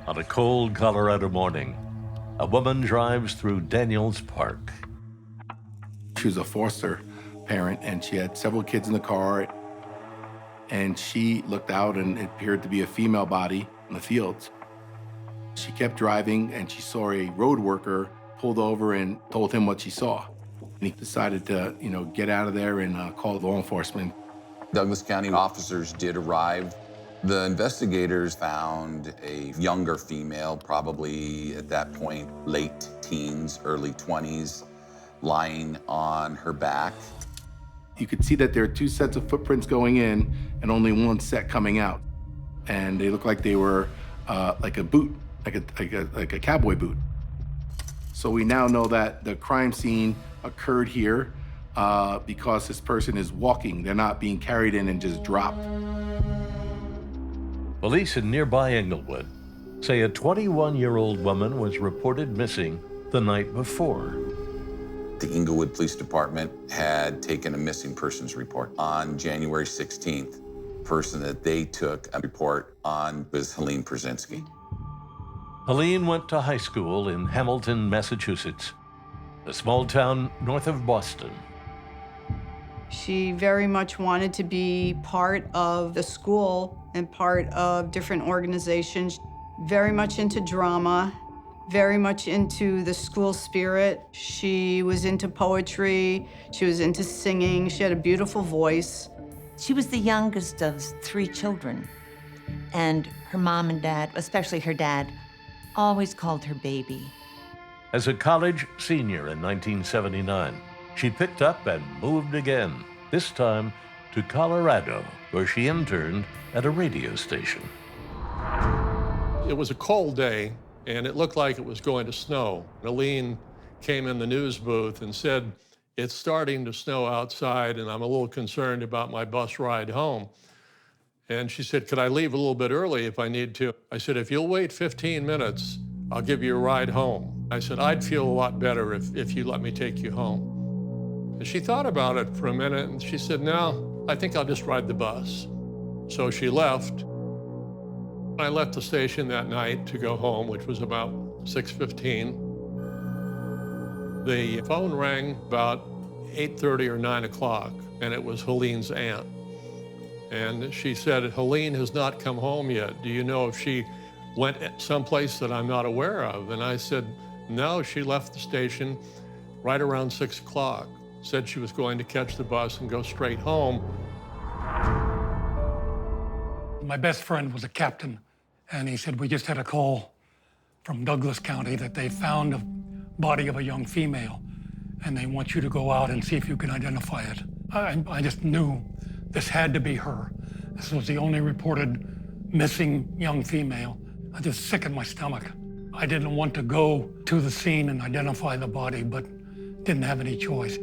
On a cold Colorado morning, a woman drives through Daniels Park. She was a foster parent, and she had several kids in the car. And she looked out, and it appeared to be a female body in the fields. She kept driving, and she saw a road worker pulled over and told him what she saw. And he decided to, get out of there and call law enforcement. Douglas County officers did arrive. The investigators found a younger female, probably at that point, late teens, early 20s, lying on her back. You could see that there are two sets of footprints going in and only one set coming out. And they looked like they were like a boot, like a cowboy boot. So we now know that the crime scene occurred here because this person is walking. They're not being carried in and just dropped. Police in nearby Englewood say a 21-year-old woman was reported missing the night before. The Englewood Police Department had taken a missing persons report on January 16th. The person that they took a report on was Helen Przinski. Helen went to high school in Hamilton, Massachusetts, a small town north of Boston. She very much wanted to be part of the school and part of different organizations, very much into drama, very much into the school spirit. She was into poetry, she was into singing, she had a beautiful voice. She was the youngest of 3 children, and her mom and dad, especially her dad, always called her baby. As a college senior in 1979, she picked up and moved again, this time to Colorado, where she interned at a radio station. It was a cold day, and it looked like it was going to snow. Helen came in the news booth and said, "It's starting to snow outside, and I'm a little concerned about my bus ride home." And she said, "Could I leave a little bit early if I need to?" I said, "If you'll wait 15 minutes, I'll give you a ride home." I said, "I'd feel a lot better if you let me take you home." And she thought about it for a minute, and she said, "No, I think I'll just ride the bus." So she left. I left the station that night to go home, which was about 6:15. The phone rang about 8:30 or 9 o'clock, and it was Helen's aunt. And she said, "Helen has not come home yet. Do you know if she went someplace that I'm not aware of?" And I said, "No, she left the station right around 6 o'clock. Said she was going to catch the bus and go straight home." My best friend was a captain, and he said, "We just had a call from Douglas County that they found a body of a young female, and they want you to go out and see if you can identify it." I just knew this had to be her. This was the only reported missing young female. I just sick in my stomach. I didn't want to go to the scene and identify the body, but didn't have any choice.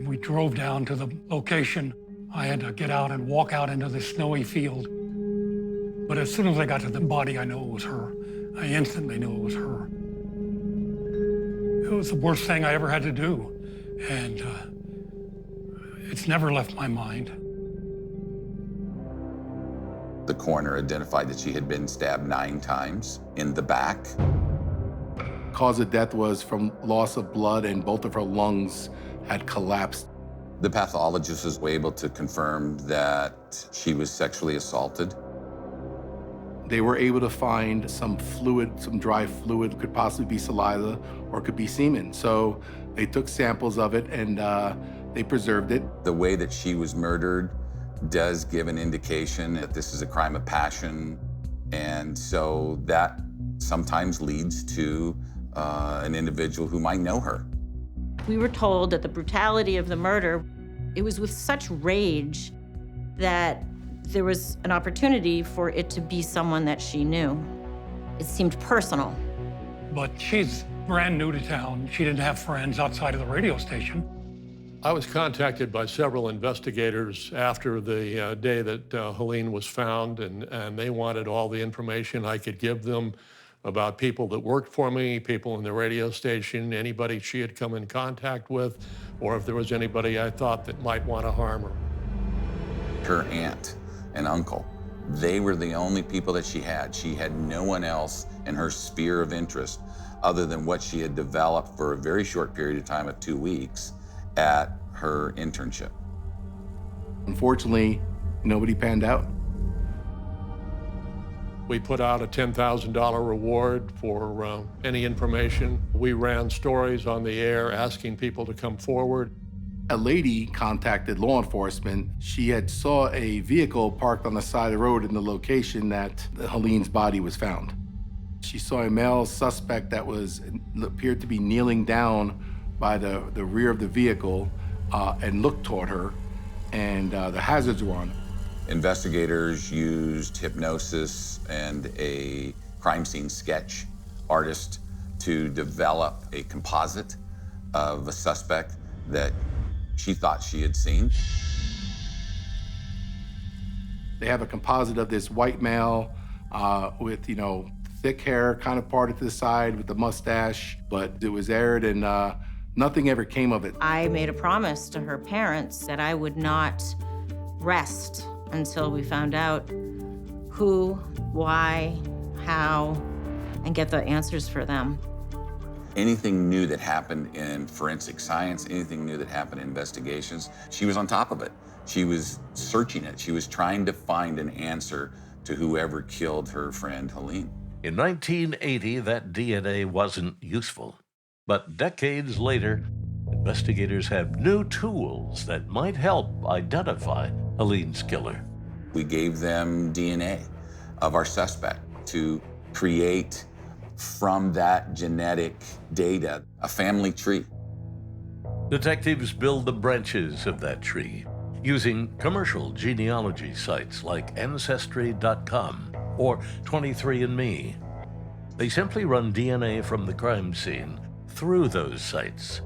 We drove down to the location. I had to get out and walk out into the snowy field. But as soon as I got to the body, I knew it was her. I instantly knew it was her. It was the worst thing I ever had to do, and it's never left my mind. The coroner identified that she had been stabbed 9 times in the back. Cause of death was from loss of blood, and both of her lungs had collapsed. The pathologist was able to confirm that she was sexually assaulted. They were able to find some fluid, some dry fluid, could possibly be saliva or could be semen. So they took samples of it and they preserved it. The way that she was murdered does give an indication that this is a crime of passion. And so that sometimes leads to an individual who might know her. We were told that the brutality of the murder, it was with such rage that there was an opportunity for it to be someone that she knew. It seemed personal. But she's brand new to town. She didn't have friends outside of the radio station. I was contacted by several investigators after the day that Helen was found, and they wanted all the information I could give them about people that worked for me, people in the radio station, anybody she had come in contact with, or if there was anybody I thought that might want to harm her. Her aunt and uncle They were the only people that she had. She had no one else in her sphere of interest other than what she had developed for a very short period of time of 2 weeks at her internship. Unfortunately, nobody panned out. We put out a $10,000 reward for any information. We ran stories on the air asking people to come forward. A lady contacted law enforcement. She had saw a vehicle parked on the side of the road in the location that Helene's body was found. She saw a male suspect that appeared to be kneeling down by the rear of the vehicle and looked toward her, and the hazards were on. Investigators used hypnosis and a crime scene sketch artist to develop a composite of a suspect that she thought she had seen. They have a composite of this white male with, thick hair kind of parted to the side with the mustache, but it was aired and nothing ever came of it. I made a promise to her parents that I would not rest until we found out who, why, how, and get the answers for them. Anything new that happened in forensic science, anything new that happened in investigations, she was on top of it. She was searching it. She was trying to find an answer to whoever killed her friend Helen. In 1980, that DNA wasn't useful. But decades later, investigators have new tools that might help identify Helene's killer. We gave them DNA of our suspect to create from that genetic data a family tree. Detectives build the branches of that tree using commercial genealogy sites like Ancestry.com or 23andMe. They simply run DNA from the crime scene through those sites,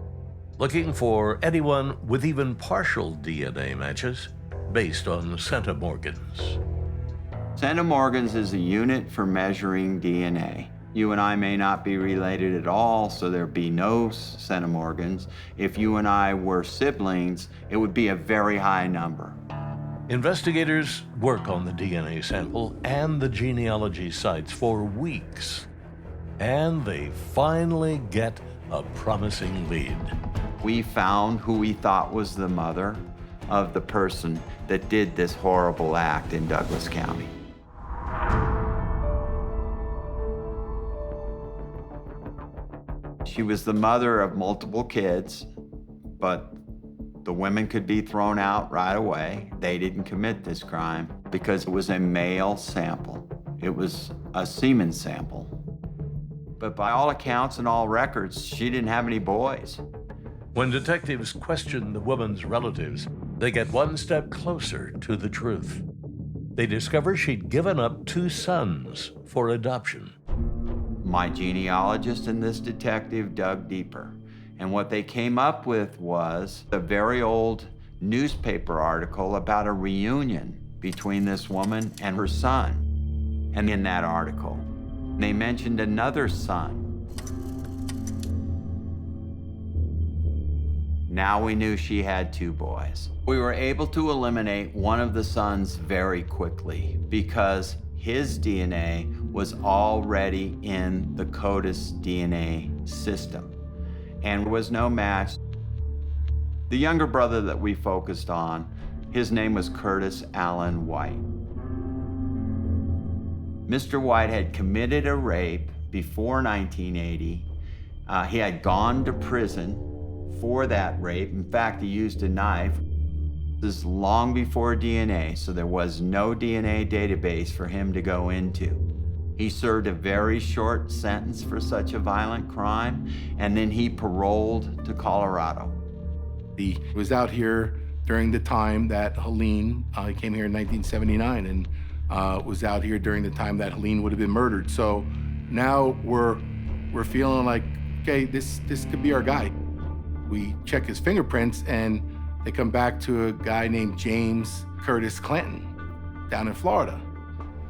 looking for anyone with even partial DNA matches based on centimorgans. Centimorgans is a unit for measuring DNA. You and I may not be related at all, so there'd be no centimorgans. If you and I were siblings, it would be a very high number. Investigators work on the DNA sample and the genealogy sites for weeks, and they finally get a promising lead. We found who we thought was the mother of the person that did this horrible act in Douglas County. She was the mother of multiple kids, but the women could be thrown out right away. They didn't commit this crime because it was a male sample. It was a semen sample. But by all accounts and all records, she didn't have any boys. When detectives question the woman's relatives, they get one step closer to the truth. They discover she'd given up 2 sons for adoption. My genealogist and this detective dug deeper. And what they came up with was a very old newspaper article about a reunion between this woman and her son. And in that article, they mentioned another son. Now we knew she had 2 boys. We were able to eliminate one of the sons very quickly because his DNA was already in the CODIS DNA system, and there was no match. The younger brother that we focused on, his name was Curtis Allen White. Mr. White had committed a rape before 1980. He had gone to prison for that rape. In fact, he used a knife. This is long before DNA, so there was no DNA database for him to go into. He served a very short sentence for such a violent crime, and then he paroled to Colorado. He was out here during the time that Helen came here in 1979, and was out here during the time that Helen would have been murdered. So now we're feeling like, okay, this could be our guy. We check his fingerprints, and they come back to a guy named James Curtis Clanton down in Florida.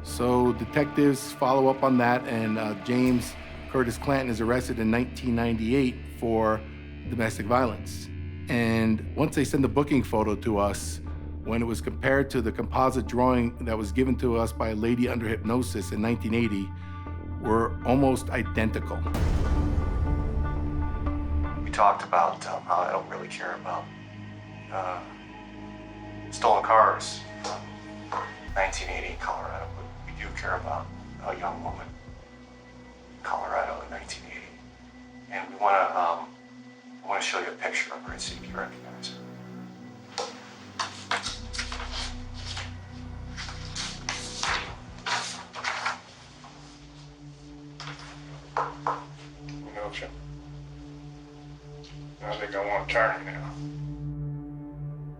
So detectives follow up on that, and James Curtis Clanton is arrested in 1998 for domestic violence. And once they send the booking photo to us, When it was compared to the composite drawing that was given to us by a lady under hypnosis in 1980, were almost identical. We talked about how I don't really care about stolen cars from 1980 in Colorado, but we do care about a young woman in Colorado in 1980. And we want to show you a picture of her and see if you recognize her. Gotcha. I think I want to turn now.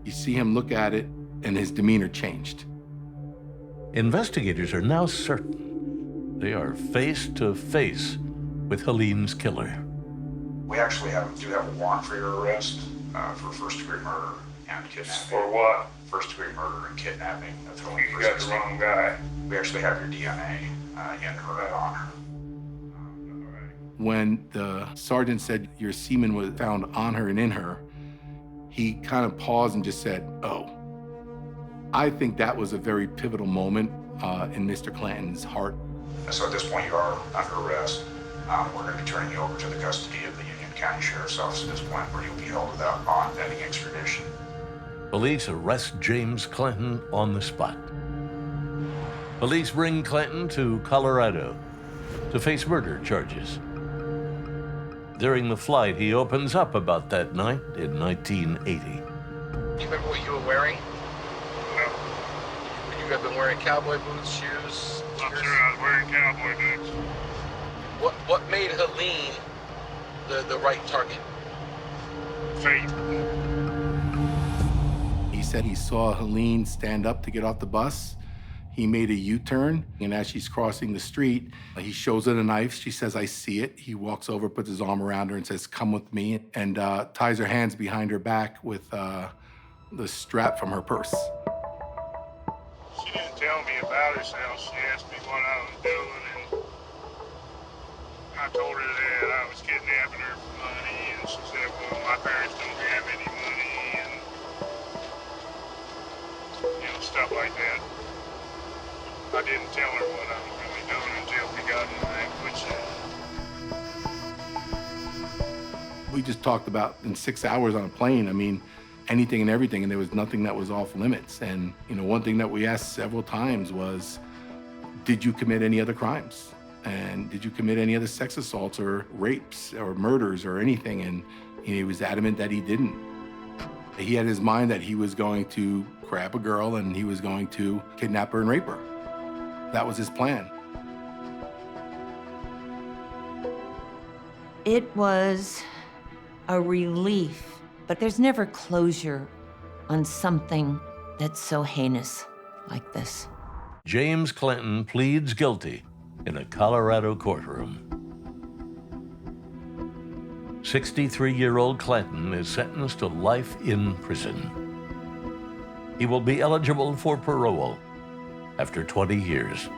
You see him look at it, and his demeanor changed. Investigators are now certain they are face to face with Helene's killer. We actually do have a warrant for your arrest for first-degree murder and kidnapping. For what? First-degree murder and kidnapping of Helen. You got the wrong guy. We actually have your DNA in her and on her. When the sergeant said your semen was found on her and in her, he kind of paused and just said, "Oh." I think that was a very pivotal moment in Mr. Clanton's heart. And so at this point, you are under arrest. We're going to be turning you over to the custody of the Union County Sheriff's Office at this point, where you'll be held without bond pending extradition. Police arrest James Clanton on the spot. Police bring Clanton to Colorado to face murder charges. During the flight, he opens up about that night in 1980. Do you remember what you were wearing? No. You have been wearing cowboy boots, shoes? I'm sure I was wearing cowboy boots. What made Helene the right target? Faith. He said he saw Helene stand up to get off the bus. He made a U-turn, and as she's crossing the street, he shows her the knife. She says, "I see it." He walks over, puts his arm around her and says, "Come with me," and ties her hands behind her back with the strap from her purse. She didn't tell me about herself. She asked me what I was doing, and I told her that I was kidnapping her for money, and she said, "Well, my parents don't have any money," and stuff like that. I didn't tell her what I was really doing until we got in the woodshed. We just talked about in 6 hours on a plane, I mean, anything and everything, and there was nothing that was off limits. And, one thing that we asked several times was, did you commit any other crimes? And did you commit any other sex assaults or rapes or murders or anything? And he was adamant that he didn't. He had in his mind that he was going to grab a girl and he was going to kidnap her and rape her. That was his plan. It was a relief, but there's never closure on something that's so heinous like this. James Clanton pleads guilty in a Colorado courtroom. 63-year-old Clanton is sentenced to life in prison. He will be eligible for parole after 20 years.